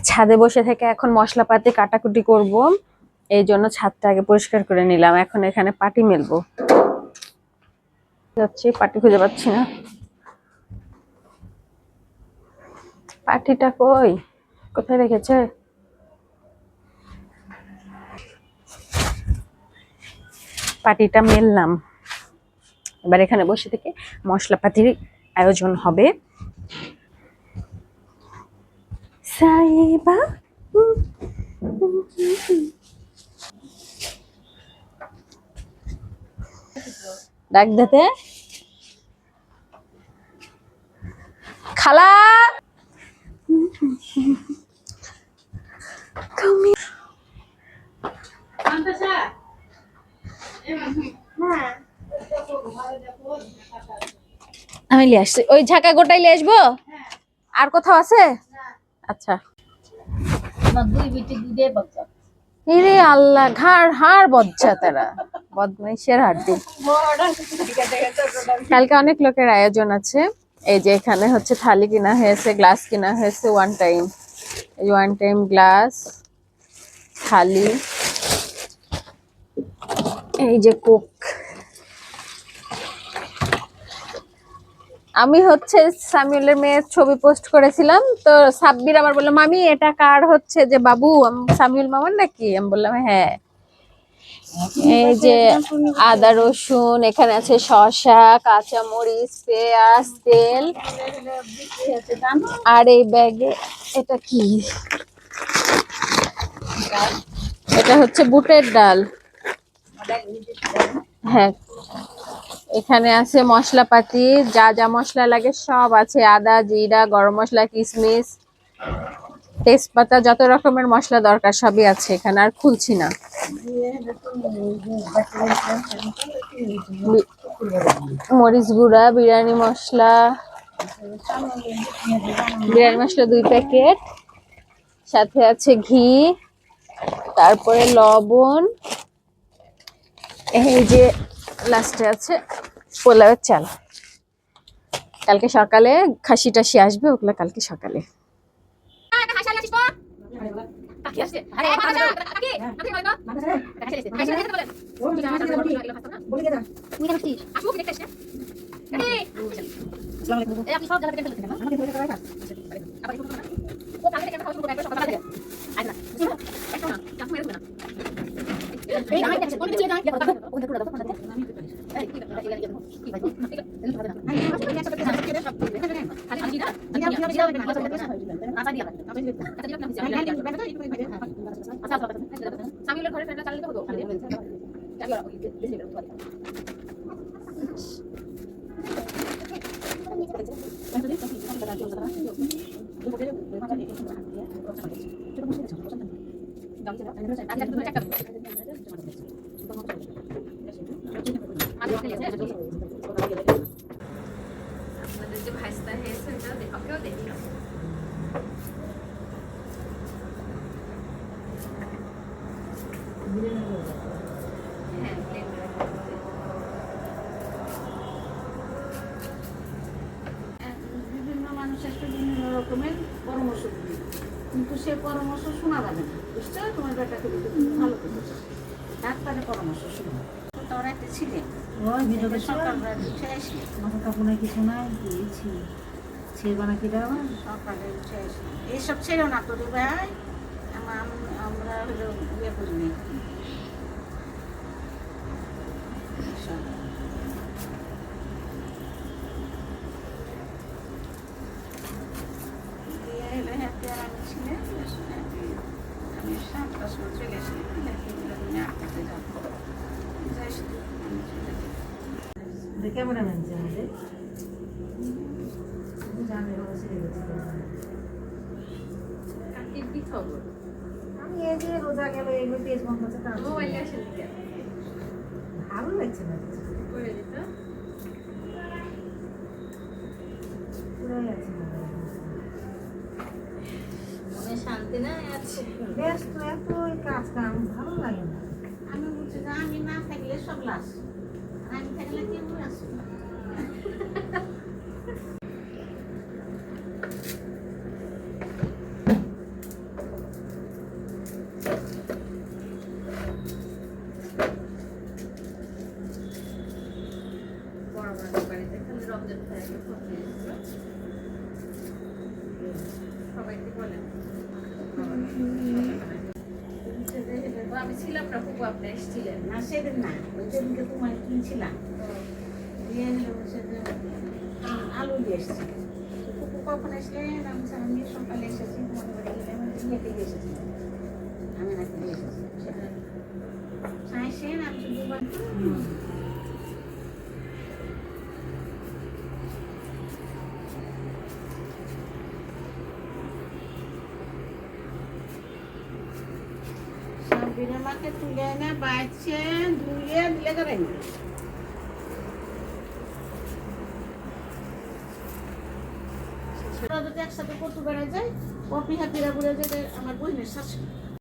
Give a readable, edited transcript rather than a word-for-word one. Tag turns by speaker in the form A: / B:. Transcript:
A: ছাদে বসে থেকে এখন মশলাপাতি কাটাকুটি করব, এই জন্য ছাদটা আগে পরিষ্কার করে নিলাম। এখন এখানে পাটি মেলবো। যাচ্ছি, পাটি খুঁজে পাচ্ছি না। পাটিটা কই, কোথায় রেখেছে? পাটিটা মেললাম, এবার এখানে বসে থেকে মশলাপাতির আয়োজন হবে। সাইবা ডাক দিতে, খালা তুমি আমি নিয়ে আসছি, ওই ঝাঁকা গোটাই নিয়ে আসবো। আর কোথাও আছে? আচ্ছা। ইরে আল্লাহ, ঘাড় হাড় বজ্জা, তারা বদমাইশের হাড্ডি। কালকে অনেক লোকের আয়োজন আছে। এই যে এখানে হচ্ছে থালি কিনা হয়েছে, গ্লাস কিনা হয়েছে ওয়ান টাইম। এই ওয়ান টাইম গ্লাস, থালি, এই যে কোক। আমি হচ্ছে সামিউলের মেয়ের ছবি পোস্ট করেছিলাম, তো সাব্বির আবার বললো মামি এটা কার হচ্ছে যে বাবু, সামিউল মামার নাকি? আমি বললাম হ্যাঁ। এই যে আদা রসুন, এখানে আছে শসা, কাঁচামরিচ, পেঁয়াজ, তেল। আর এই ব্যাগে এটা কি? এটা হচ্ছে বুটের ডাল। হ্যাঁ, এখানে আছে মশলাপাতি, যা যা মশলা লাগে সব আছে। আদা, জিরা, গরম মশলা, কিশমিশ, তেজপাতা, যত রকমের মশলা দরকার সবই আছে এখানে। আর খুলছি না। মরিচ গুঁড়া, বিরিয়ানি মশলা 2 প্যাকেট, সাথে আছে ঘি, তারপরে লবণ, এই যে লাস্টে আছে পোলাওয়ের চাল। কালকে সকালে খাসি টাসি আসবে, ওগুলো কালকে সকালে। আপনাদের যে ভাইস্তা হয়েছে ওকেও দেখলাম।
B: বিভিন্ন মানুষের বিভিন্ন রকমের পরামর্শ দিবে, কিন্তু সে পরামর্শ শোনা যাবে না, বুঝছো? তোমার বেটাকে ভালো করে ডাক্তারের পরামর্শ শুনো। তোরা একটা ছিলেন সকালবেলা উঠে আসি, মাথা কাপড় কিছু নাই, গিয়েছি ছেড়বা নাকি দেওয়া, সকালে উঠে আসি এইসব ছেড়েও না তোদের ভাই। আমরা হলো ইয়ে করিনি, আমি ছিলেন আমি 7টার সময় চলে এসেছি, 8টাতে যাবো। ক্যামেরাম্যান যে আমাদের আমি এই যে রোজা গেল এগুলো পেজ বন্ধ হচ্ছে, ভালো লাগছে না, পুরাই আছে মনে শান্তি না আছে, ব্যস্ত এত কাজ কাম ভালো লাগে না। আমি বলছি যে আমি না থাকলে সব লাশ, আমি থাকলে কেউ আসবে না। সবাইকে বলেন।
A: তো আমি ছিলাম না, খুব আপনি এসেছিলেন।
B: না সেদিন না, ওই যেদিনকে তোমার কিনছিলাম দিয়ে হচ্ছে যে আলু দিয়ে এসছি। কুকু কখন এসলেন? আমি সকালে এসেছি, তোমার বাড়ি গেলে হেঁটে দিয়ে এসেছি, আমি নাকি দিয়ে এসেছি সেটা সাঁইসেন। আমি শুধু সাবিরের মাকে তুলে এনে বাইছেন, ধুয়ে দিলে করেন। যদি একসাথে কচু বেড়া যায়, কপি হাতিরা বুড়ে যেতে আমার বোনের শাশুড়ি